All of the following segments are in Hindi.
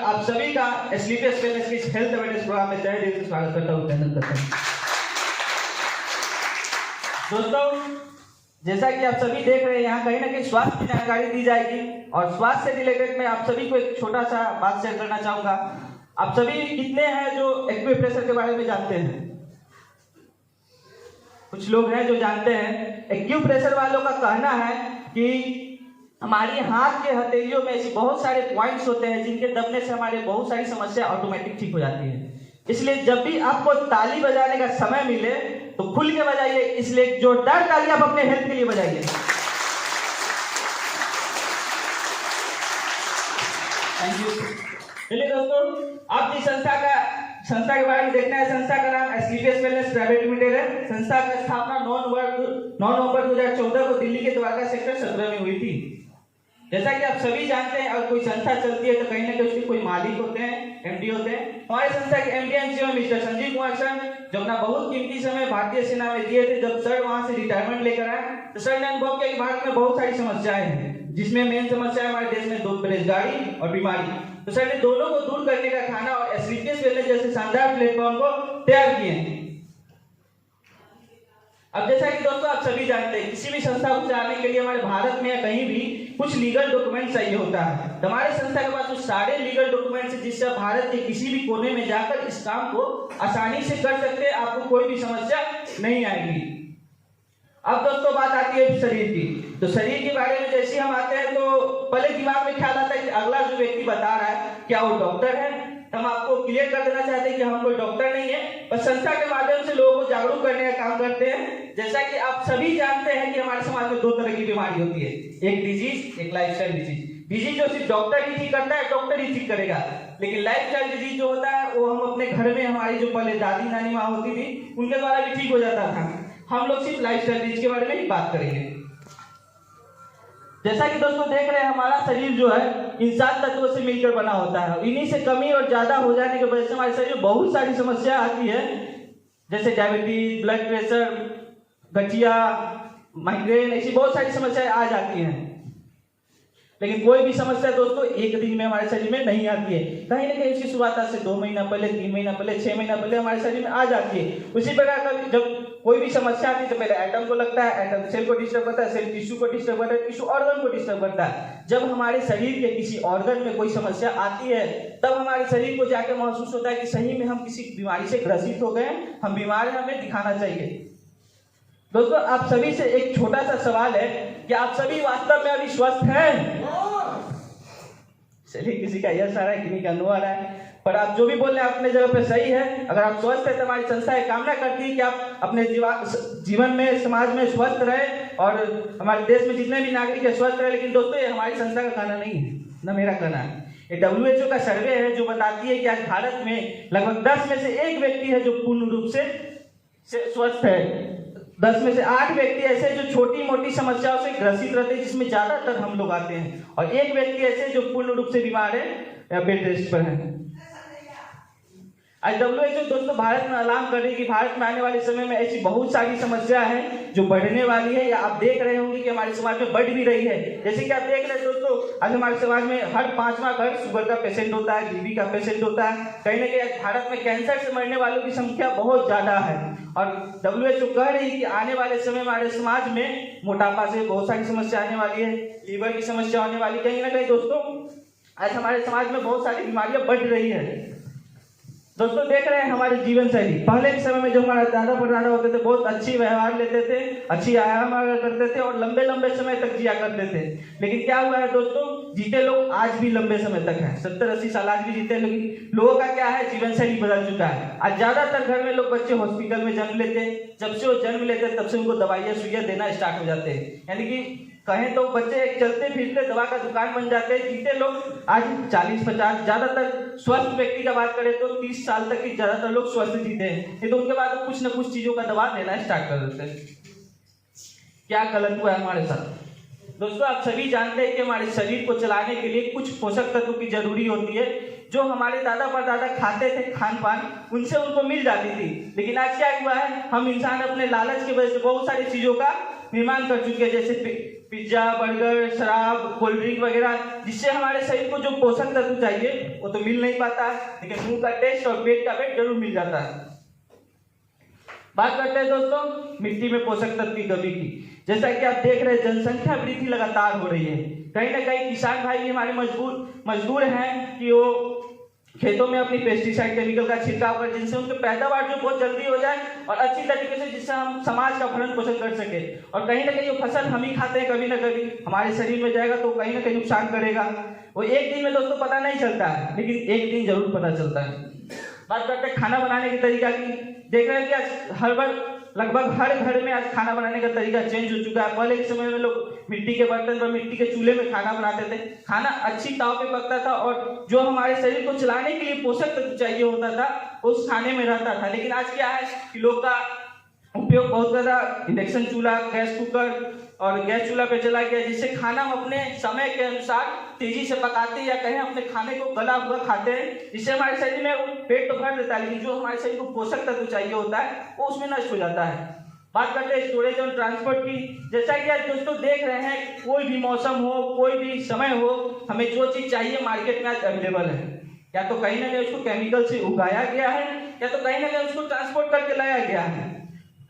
आप सभी का स्लीपियस वेलनेस की हेल्थ अवेयरनेस प्रोग्राम में तहे दिल से स्वागत करता हूँ, अभिनंदन करता हूँ। दोस्तों, जैसा कि आप सभी देख रहे हैं, यहाँ कहीं ना कहीं स्वास्थ्य की जानकारी दी जाएगी और स्वास्थ्य से रिलेटेड मैं आप सभी को एक छोटा सा बात शेयर करना चाहूंगा। आप सभी कितने हैं जो एक्यूप्रेशर के बारे में जानते हैं? कुछ लोग हैं जो जानते हैं। एक्यूप्रेशर वालों का कहना है कि हमारी हाथ के हथेलियों में ऐसे बहुत सारे पॉइंट्स होते हैं जिनके दबने से हमारे बहुत सारी समस्या ऑटोमेटिक ठीक हो जाती है। इसलिए जब भी आपको ताली बजाने का समय मिले तो खुल के बजाइए। इसलिए जोरदार ताली आप अपने हेल्थ के लिए बजाइए। Thank you. चलिए दोस्तों, आप जिस संस्था के बारे में देखना है, संस्था का नाम स्लीपियस वेलनेस प्राइवेट लिमिटेड है। संस्था की स्थापना 9 नवंबर 2014 को दिल्ली के द्वारका सेक्टर 17 में हुई थी। जैसा कि आप सभी जानते हैं, अगर कोई संस्था चलती है तो कहीं ना कहीं उसके कोई मालिक होते हैं, एमडी होते हैं। हमारे संस्था के MD and CEO mister Sanjeev Kumar sir, जो अपना बहुत कीमती समय भारतीय सेना में दिए थे। जब सर वहां से रिटायरमेंट लेकर आए तो सर ने अनुभव किया कि भारत में बहुत सारी समस्याएं हैं, जिसमें मेन समस्या है हमारे देश में दो बेरोजगारी और बीमारी। तो सर ने दोनों को दूर करने का खाना और स्लीपियस वेलनेस जैसे शानदार प्लेटफॉर्म को तैयार किए। अब जैसा कि दोस्तों आप सभी जानते हैं, किसी भी संस्था को चलाने के लिए हमारे भारत में या कहीं भी कुछ लीगल डॉक्यूमेंट चाहिए होता है। तो हमारे संस्था के पास वो सारे लीगल डॉक्यूमेंट्स हैं जिससे भारत के किसी भी कोने में जाकर इस काम को आसानी से कर सकते हैं। आपको कोई भी समस्या नहीं आएगी। अब दोस्तों बात आती है शरीर की। तो शरीर के बारे में जैसे हम आते हैं तो पहले दिमाग में ख्याल आता है कि अगला जो व्यक्ति बता रहा है क्या वो डॉक्टर है। हम आपको क्लियर कर देना चाहते हैं कि हम कोई डॉक्टर नहीं है, पर संस्था के माध्यम से लोगों को जागरूक करने का काम करते हैं। जैसा कि आप सभी जानते हैं कि हमारे समाज में दो तरह की बीमारी होती है, एक डिजीज, एक लाइफस्टाइल डिजीज। डिजीज जो सिर्फ डॉक्टर ही ठीक करता है, डॉक्टर ही ठीक करेगा। लेकिन लाइफस्टाइल डिजीज जो होता है वो हम अपने घर में, हमारी जो पहले दादी नानी माँ होती थी उनके द्वारा भी ठीक हो जाता था। हम लोग सिर्फ लाइफस्टाइल डिजीज के बारे में ही बात करेंगे। जैसा कि दोस्तों देख रहे हैं, हमारा शरीर जो है इन 7 तत्वों से मिलकर बना होता है। इन्हीं से कमी और ज्यादा हो जाने की वजह से हमारे शरीर में बहुत सारी समस्या आती है, जैसे डायबिटीज, ब्लड प्रेशर, गठिया, माइग्रेन, ऐसी बहुत सारी समस्याएं आ जाती हैं। लेकिन कोई भी समस्या दोस्तों एक दिन में हमारे शरीर में नहीं आती है। कहीं ना कहीं इसकी शुरुआत से 2 महीना पहले, 3 महीना पहले, 6 महीना पहले हमारे शरीर में आ जाती है। उसी प्रकार का जब कोई भी समस्या आती है तो पहले एटम को लगता है, एटम सेल को डिस्टर्ब करता है, सेल टिश्यू को डिस्टर्ब करता है, टिश्यू ऑर्गन को डिस्टर्ब करता है। जब हमारे शरीर के किसी ऑर्गन में कोई समस्या आती है तब हमारे शरीर को जाकर महसूस होता है कि सही में हम किसी बीमारी से ग्रसित हो गए, हम बीमार हैं, हमें दिखाना चाहिए। दोस्तों आप सभी से एक छोटा सा सवाल है कि आप सभी वास्तव में अभी स्वस्थ हैं? चलिए, किसी का यस आ रहा है, किसी का नो आ रहा है, पर आप जो भी बोल रहे हैं अपने जगह पे सही है। अगर आप स्वस्थ है तो हमारी संस्था ये कामना करती है कि आप अपने जीवन में, समाज में स्वस्थ रहे और हमारे देश में जितने भी नागरिक है स्वस्थ रहे। लेकिन दोस्तों ये हमारी संस्था का कहना नहीं है, न मेरा कहना है। ये WHO का सर्वे है जो बताती है कि आज भारत में लगभग 10 में से 1 व्यक्ति है जो पूर्ण रूप से स्वस्थ है। 10 में से 8 व्यक्ति ऐसे जो छोटी मोटी समस्याओं से ग्रसित रहते हैं, जिसमें ज्यादातर हम लोग आते हैं, और 1 व्यक्ति ऐसे जो पूर्ण रूप से बीमार है या बेड रेस्ट पर है। आज WHO दोस्तों भारत में ऐलान कर रही है कि भारत में आने वाले समय में ऐसी बहुत सारी समस्या है जो बढ़ने वाली है, या आप देख रहे होंगे कि हमारे समाज में बढ़ भी रही है। जैसे कि आप देख रहे हैं दोस्तों, आज हमारे समाज में हर 5वां घर शुगर का पेशेंट होता है, बीपी का पेशेंट होता है। कहीं ना कहीं भारत में कैंसर से मरने वालों की संख्या बहुत ज्यादा है। और WHO कह रही है कि आने वाले समय में हमारे समाज में मोटापा से बहुत सारी समस्या आने वाली है, लीवर की समस्या होने वाली। कहीं ना कहीं दोस्तों आज हमारे समाज में बहुत सारी बीमारियां बढ़ रही है। दोस्तों देख रहे हैं हमारी जीवन शैली, पहले के समय में जो हमारे दादा परदादा होते थे बहुत अच्छी व्यवहार लेते थे, अच्छी आराम करते थे और लंबे लंबे समय तक जिया करते थे। लेकिन क्या हुआ है दोस्तों, जीते लोग आज भी लंबे समय तक हैं, 70-80 साल आज भी जीते हैं। लेकिन लोगों का क्या है, जीवन शैली बदल चुका है। आज ज्यादातर घर में लोग बच्चे हॉस्पिटल में जन्म लेते हैं, जब से वो जन्म लेते हैं तब से उनको दवाइयाँ सुइयाँ देना स्टार्ट हो जाते हैं। यानी कि कहें तो बच्चे एक चलते फिरते दवा का दुकान बन जाते हैं। जीते लोग आज 40-50, ज्यादातर स्वस्थ व्यक्ति का बात करें तो 30 साल तक की ज्यादातर लोग स्वस्थ जीते हैं। तो उनके बाद कुछ न कुछ चीजों का दवा देना स्टार्ट कर देते हैं। क्या गलत हुआ है हमारे साथ? दोस्तों आप सभी जानते हैं कि हमारे शरीर को चलाने के लिए कुछ पोषक तत्वों की जरूरी होती है, जो हमारे दादा परदादा खाते थे खान पान, उनसे उनको मिल जाती थी। लेकिन आज क्या हुआ है, हम इंसान अपने लालच की वजह से बहुत सारी चीजों का निर्माण कर चुके हैं, जैसे पिज्जा, बर्गर, शराब, कोल्ड ड्रिंक वगैरह, जिससे हमारे शरीर को जो पोषक तत्व चाहिए वो तो मिल नहीं पाता है, लेकिन मुंह का टेस्ट और पेट का वेट जरूर मिल जाता है। बात करते हैं दोस्तों मिट्टी में पोषक तत्व की कमी की। जैसा कि आप देख रहे हैं जनसंख्या वृद्धि लगातार हो रही है। कहीं ना कहीं किसान भाई भी हमारे मजबूर हैं कि वो खेतों में अपनी पेस्टिसाइड केमिकल का छिड़काव कर, जिनसे उनकी पैदावार जो बहुत जल्दी हो जाए और अच्छी तरीके से, जिससे हम समाज का भरण पोषण कर सके। और कहीं ना कहीं वो फसल हम ही खाते हैं, कभी ना कभी हमारे शरीर में जाएगा तो कहीं ना कहीं नुकसान करेगा। वो एक दिन में दोस्तों पता नहीं चलता है, लेकिन एक दिन जरूर पता चलता है। बात करते हैं खाना बनाने के तरीका की। देख रहे हैं कि आज लगभग हर घर में आज खाना बनाने का तरीका चेंज हो चुका है। पहले के समय में लोग मिट्टी के बर्तन पर, मिट्टी के चूल्हे में खाना बनाते थे। खाना अच्छी ताव पे पकता था और जो हमारे शरीर को चलाने के लिए पोषक तत्व चाहिए होता था उस खाने में रहता था। लेकिन आज क्या है कि लोग का उपयोग बहुत ज़्यादा इंडक्शन चूल्हा, गैस कुकर और गैस चूल्हा पे चला गया, जिससे खाना हम अपने समय के अनुसार तेजी से पकाते हैं या कहें अपने खाने को गला हुआ खाते हैं, जिससे हमारे शरीर में पेट तो भर देता है, लेकिन जो हमारे शरीर को पोषक तत्व चाहिए होता है वो उसमें नष्ट हो जाता है। बात करते हैं स्टोरेज और ट्रांसपोर्ट की। जैसा कि आज दोस्तों देख रहे हैं, कोई भी मौसम हो, कोई भी समय हो, हमें जो चीज़ चाहिए मार्केट में आज अवेलेबल है। या तो कहीं ना कहीं उसको केमिकल से उगाया गया है या तो कहीं ना कहीं उसको ट्रांसपोर्ट करके लाया गया है।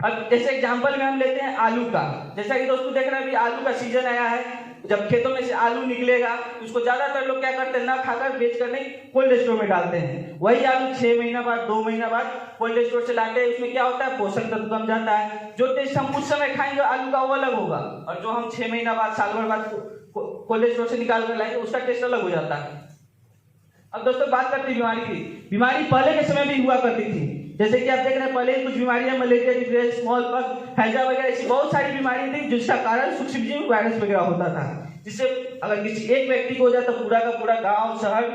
अब जैसे एग्जांपल में हम लेते हैं आलू का। जैसा कि दोस्तों देख रहे हैं अभी आलू का सीजन आया है। जब खेतों में से आलू निकलेगा उसको ज्यादातर लोग क्या करते हैं, ना खाकर बेच कर नहीं कोल्ड स्टोर में डालते हैं। वही आलू 6 महीना बाद, 2 महीना बाद कोल्ड स्टोर से लाते हैं। उसमें क्या होता है, पोषक तत्व कम जाता है। जो टेस्ट हम उस समय खाएंगे आलू का वो अलग होगा, और जो हम 6 महीना बाद, साल भर बाद कोल्ड स्टोर से निकाल कर लाएंगे उसका टेस्ट अलग हो जाता है। अब दोस्तों बात करते हैं बीमारी की। बीमारी पहले के समय भी हुआ करती थी। जैसे कि आप देख रहे हैं पहले कुछ बीमारियां, मलेरिया, डिप्रेस, स्मॉल पॉक्स, हैजा वगैरह, ऐसी बहुत सारी बीमारियां थी जिसका कारण सूक्ष्मजीव वायरस वगैरह होता था, जिससे अगर किसी एक व्यक्ति को हो जाता तो पूरा का पूरा गांव शहर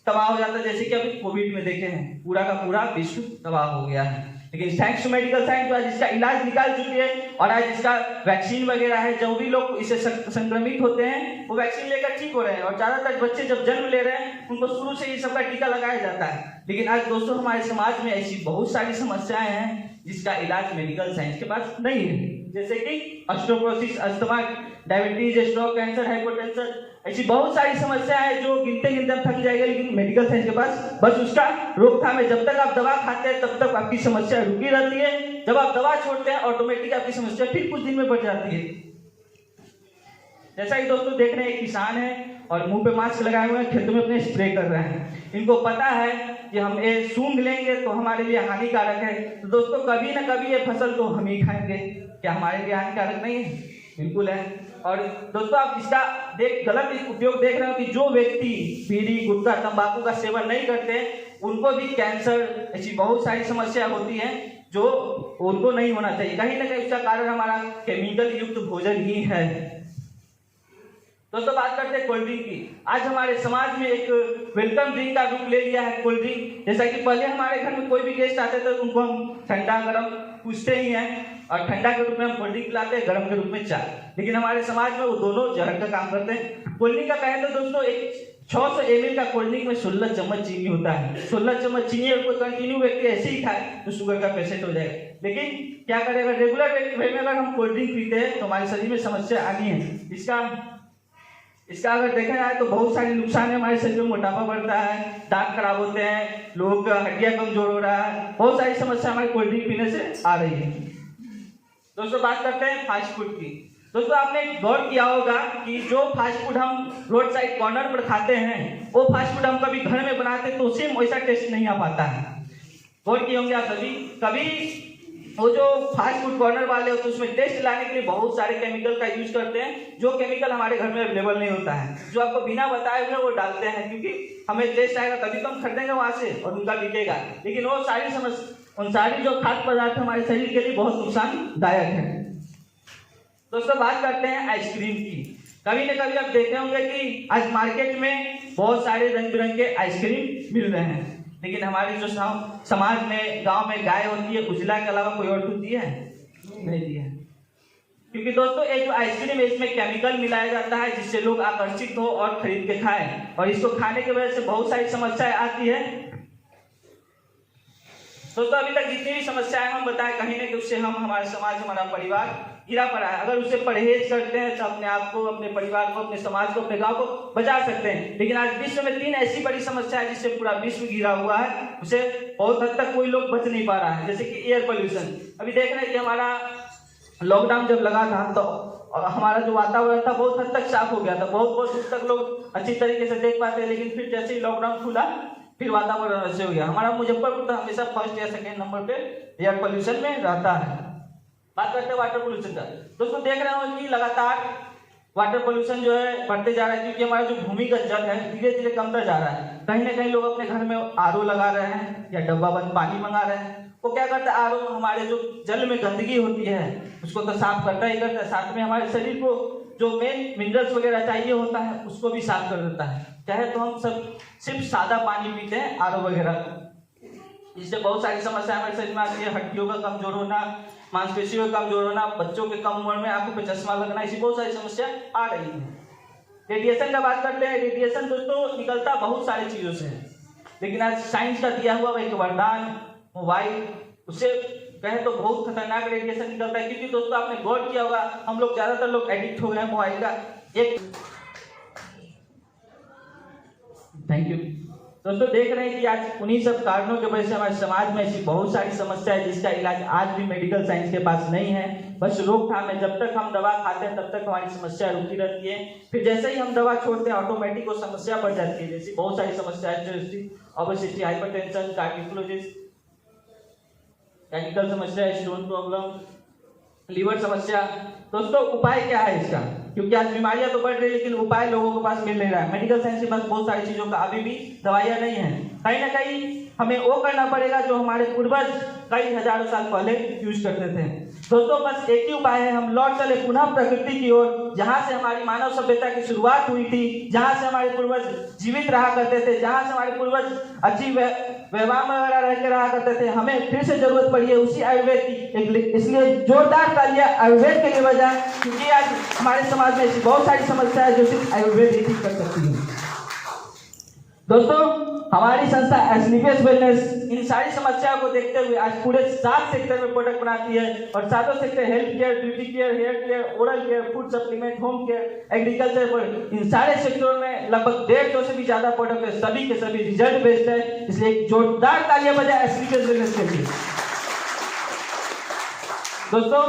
तबाह हो जाता। जैसे कि अभी कोविड में देखे हैं, पूरा का पूरा विश्व तबाह हो गया है। लेकिन थैंक्स टू मेडिकल साइंस जो आज इसका इलाज निकाल चुकी है और आज इसका वैक्सीन वगैरह है। जो भी लोग इससे संक्रमित होते हैं वो वैक्सीन लेकर ठीक हो रहे हैं, और ज्यादातर बच्चे जब जन्म ले रहे हैं उनको शुरू से ये सबका टीका लगाया जाता है। लेकिन आज दोस्तों हमारे समाज में ऐसी बहुत सारी समस्याएं हैं जिसका इलाज मेडिकल साइंस के पास नहीं है। जैसे कि osteoporosis, asthma, diabetes, stroke, cancer, hypertension, ऐसी बहुत सारी समस्याएं हैं जो गिनते गिनते थक जाएगा। लेकिन मेडिकल साइंस के पास बस उसका रोकथाम है। जब तक आप दवा खाते हैं तब तक आपकी समस्या रुकी रहती है। जब आप दवा छोड़ते हैं ऑटोमेटिक आपकी समस्या फिर कुछ दिन में बढ़ जाती है। जैसा कि दोस्तों देख रहे हैं, एक किसान है और मुंह पे मास्क लगाए हुए हैं, खेतों में अपने स्प्रे कर रहे हैं। इनको पता है कि हम ये सूंघ लेंगे तो हमारे लिए हानिकारक है। तो दोस्तों कभी ना कभी ये फसल तो हम ही खाएंगे, क्या हमारे लिए हानिकारक नहीं है? बिल्कुल है। और दोस्तों आप इसका गलत उपयोग देख रहे हो कि जो व्यक्ति बीड़ी, गुटखा, तंबाकू का सेवन नहीं करते उनको भी कैंसर, ऐसी बहुत सारी समस्या होती है जो उनको नहीं होना चाहिए। कहीं ना कहीं इसका कारण हमारा केमिकल युक्त भोजन ही है। दोस्तों बात करते हैं कोल्ड ड्रिंक की। आज हमारे समाज में एक वेलकम ड्रिंक का रूप ले लिया है कोल्ड ड्रिंक। जैसा कि पहले हमारे घर में कोई भी गेस्ट आते थे तो उनको हम ठंडा गर्म पूछते ही हैं, और ठंडा के रूप में हम कोल्ड ड्रिंक पिलाते हैं, गर्म के रूप में चाय। लेकिन हमारे समाज में वो दोनों जहर का काम करते हैं। कोल्ड ड्रिंक का कहें तो दोस्तों एक 600 ml का कोल्ड ड्रिंक में 16 चम्मच चीनी होता है। 16 चम्मच चीनी अगर कोई कंटिन्यू व्यक्ति ऐसे ही खाए तो शुगर का पेशेंट हो जाएगा। लेकिन क्या करेगा, रेगुलर वे में अगर हम कोल्ड ड्रिंक पीते हैं तो हमारे शरीर में समस्या आनी है। इसका अगर देखा जाए तो बहुत सारे नुकसान है। हमारे शरीर में मोटापा बढ़ता है, दांत खराब होते हैं, लोगों का हड्डियां कमजोर हो रहा है, बहुत सारी समस्या हमारे कोल्ड ड्रिंक पीने से आ रही है। दोस्तों बात करते हैं फास्ट फूड की। दोस्तों आपने गौर किया होगा कि जो फास्ट फूड हम रोड साइड कॉर्नर पर खाते हैं वो फास्ट फूड हम कभी घर में बनाते हैं तो सेम वैसा टेस्ट नहीं आ पाता है। गौर किए होंगे आप सभी। कभी वो जो फास्ट फूड कॉर्नर वाले होते हैं उसमें टेस्ट लाने के लिए बहुत सारे केमिकल का यूज करते हैं, जो केमिकल हमारे घर में अवेलेबल नहीं होता है। जो आपको बिना बताए हुए वो डालते हैं, क्योंकि हमें टेस्ट आएगा तभी तो हम खरीदेंगे वहां से और उनका बिकेगा। लेकिन वो उन सारी जो खाद्य पदार्थ हमारे शरीर के लिए बहुत नुकसानदायक है। दोस्तों बात करते हैं आइसक्रीम की। कभी न कभी आप देखे होंगे कि आज मार्केट में बहुत सारे रंग बिरंगे आइसक्रीम मिल रहे हैं, लेकिन हमारी जो समाज में, गांव में गाय होती है, उजला के अलावा कोई और दी है? नहीं दी है। क्योंकि दोस्तों ये जो आइसक्रीम है इसमें केमिकल मिलाया जाता है जिससे लोग आकर्षित हो और खरीद के खाएं, और इसको खाने की वजह से बहुत सारी समस्याएं आती है। दोस्तों अभी तक जितनी भी समस्याएं हम बताएं कहीं ना कहीं उससे हम, हमारा समाज, हमारा परिवार गिरा पड़ा है। अगर उसे परहेज करते हैं तो अपने आप को, अपने परिवार को, अपने समाज को, अपने गांव को बचा सकते हैं। लेकिन आज विश्व में 3 ऐसी बड़ी समस्या है जिससे पूरा विश्व घिरा हुआ है, उसे बहुत हद तक कोई लोग बच नहीं पा रहा है। जैसे कि एयर पोल्यूशन। अभी देख रहे हैं कि हमारा लॉकडाउन जब लगा था तो हमारा जो वातावरण था बहुत हद तक साफ हो गया था, बहुत दूर तक लोग अच्छी तरीके से देख पाते हैं। लेकिन फिर जैसे ही लॉकडाउन खुला फिर वातावरण ऐसे हो गया। हमारा मुजफ्फरपुर तो हमेशा फर्स्ट या सेकेंड नंबर पे एयर पोल्यूशन में रहता है। बात करते हैं वाटर पोल्यूशन का। दोस्तों देख रहे हो कि लगातार वाटर पोल्यूशन जो है बढ़ते जा रहा है, क्योंकि हमारा जो भूमिगत जल है धीरे धीरे कमता जा रहा है। कहीं ना कहीं लोग अपने घर में आरओ लगा रहे हैं या डब्बा बंद पानी मंगा रहे हैं। वो क्या करता है, आरओ हमारे जो जल में गंदगी होती है उसको तो साफ करता ही करता है, साथ में हमारे शरीर को जो मेन मिनरल्स वगैरह चाहिए होता है उसको भी साफ कर देता है। चाहे तो हम सब सिर्फ सादा पानी पीते हैं आरओ वगैरह, इससे बहुत सारी समस्या हमारे शरीर में आती है। हड्डियों का कमजोर होना, मांसपेशियों का कमजोर होना, बच्चों के कम उम्र में आंखों पे चश्मा लगना, ऐसी बहुत सारी समस्या आ रही है। रेडिएशन का बात करते हैं। रेडिएशन दोस्तों निकलता बहुत सारी चीजों से है, लेकिन आज साइंस का दिया हुआ एक वरदान मोबाइल, उससे कहे तो बहुत खतरनाक रेडिएशन निकलता है। क्योंकि दोस्तों आपने गौर किया होगा, हम लोग ज्यादातर लोग एडिक्ट हो गए हैं मोबाइल का। थैंक यू दोस्तों, देख रहे हैं कि आज उन्हीं सब कारणों की वजह से हमारे समाज में ऐसी बहुत सारी समस्या है जिसका इलाज आज भी मेडिकल साइंस के पास नहीं है। बस रोकथाम है। जब तक हम दवा खाते हैं तब तक हमारी समस्या रुकी रहती है, फिर जैसे ही हम दवा छोड़ते हैं ऑटोमेटिक वो समस्या बढ़ जाती है। जैसी बहुत सारी समस्याएं जैसे ओबेसिटी, हाइपरटेंशन, कार्डियोलॉजिस्ट, कैनिकल समस्या, स्टोन प्रॉब्लम, लीवर समस्या। दोस्तों उपाय क्या है इसका? क्योंकि आज बीमारियां तो बढ़ रही है लेकिन उपाय लोगों के पास मिल नहीं रहा है। मेडिकल साइंस के पास बहुत सारी चीजों का अभी भी दवाइयां नहीं है। कहीं ना कहीं हमें वो करना पड़ेगा जो हमारे पूर्वज कई हजारों साल पहले यूज करते थे। दोस्तों बस एक ही उपाय है, हम लौट चले पुनः प्रकृति की ओर, जहां से हमारी मानव सभ्यता की शुरुआत हुई थी, जहां से हमारे पूर्वज जीवित रहा करते थे, जहां से हमारे पूर्वज अच्छी व्यवहार वगैरह रह के रहा करते थे। हमें फिर से जरूरत पड़ी है उसी आयुर्वेद की। इसलिए जोरदार तालियां आयुर्वेद के लिए बजाएं, क्योंकि आज हमारे समाज में ऐसी बहुत सारी समस्या है जो सिर्फ आयुर्वेद ही ठीक कर सकती है। दोस्तों हमारी संस्था एसलीपियस वेलनेस इन सारी समस्याओं को देखते हुए आज पूरे 7 सेक्टर में प्रोडक्ट बनाती है। और 7 sector health care, beauty care, hair care, oral care, food supplement, home care, agriculture, इन सारे सेक्टरों में लगभग 150 से भी ज्यादा प्रोडक्ट है। सभी के सभी रिजल्ट बेस्ड है। इसलिए एक जोरदार तालियां बजाएं एसलीपियस वेलनेस के लिए। दोस्तों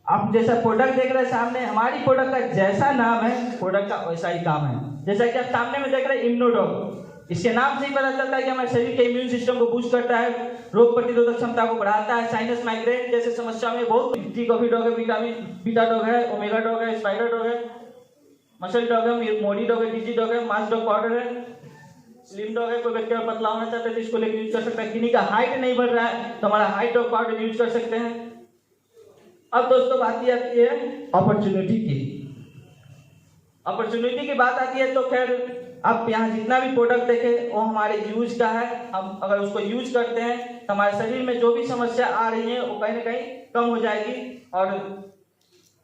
आप जैसा प्रोडक्ट देख रहे हैं सामने, हमारी प्रोडक्ट का जैसा नाम है प्रोडक्ट का वैसा ही काम है। जैसा कि आप सामने में देख रहे हैं इम्यूनोडॉग, इसके नाम से ही पता चलता है कि हमारे शरीर के इम्यून सिस्टम को बूस्ट करता है, रोग प्रतिरोधक क्षमता को बढ़ाता है। साइनस, माइग्रेन जैसे समस्या में बहुत टी कॉफी डॉग है, विटामिन बीटा डॉग है, ओमेगा डॉग है, स्पाइडर डॉग है, मसल डॉग है, मोडी डॉग है, डीजी डॉग है, मास डॉग पाउडर है, स्लिम डॉग है। कोई व्यक्ति और पतला होना चाहते हैं तो इसको लेकर यूज कर सकता है। किन्हीं का हाइट नहीं बढ़ रहा है तो हमारा हाइट डॉग पाउडर यूज कर सकते हैं। अब दोस्तों बात आती है अपॉर्चुनिटी की। अपॉर्चुनिटी की बात आती है तो खैर आप यहाँ जितना भी प्रोडक्ट देखें वो हमारे यूज का है। हम अगर उसको यूज करते हैं तो हमारे शरीर में जो भी समस्या आ रही है वो कहीं ना कहीं कम हो जाएगी। और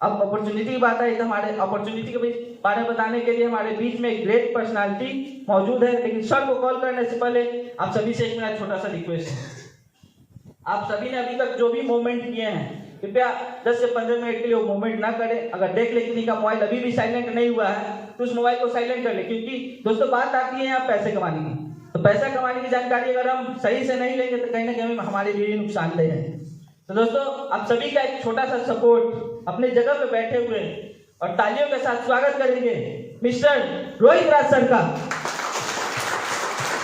अब अपॉर्चुनिटी की बात आई तो हमारे अपॉर्चुनिटी के बारे में बताने के लिए हमारे बीच में एक ग्रेट पर्सनालिटी मौजूद है। लेकिन सर को कॉल करने से पहले आप सभी से एक मेरा छोटा सा रिक्वेस्ट है। आप सभी ने अभी तक जो भी मूवमेंट किए हैं कृपया 10 से 15 मिनट के लिए वो मूवमेंट ना करें। अगर देख ले किसी का मोबाइल अभी भी साइलेंट नहीं हुआ है तो उस मोबाइल को साइलेंट कर ले। क्योंकि दोस्तों बात आती है यहाँ पैसे कमाने की, तो पैसा कमाने की जानकारी अगर हम सही से नहीं लेंगे तो कहीं ना कहीं हमारे लिए नुकसानदेह है। तो दोस्तों आप सभी का एक छोटा सा सपोर्ट, अपने जगह पे बैठे हुए और तालियों के साथ स्वागत करेंगे मिस्टर रोहित राज सर का।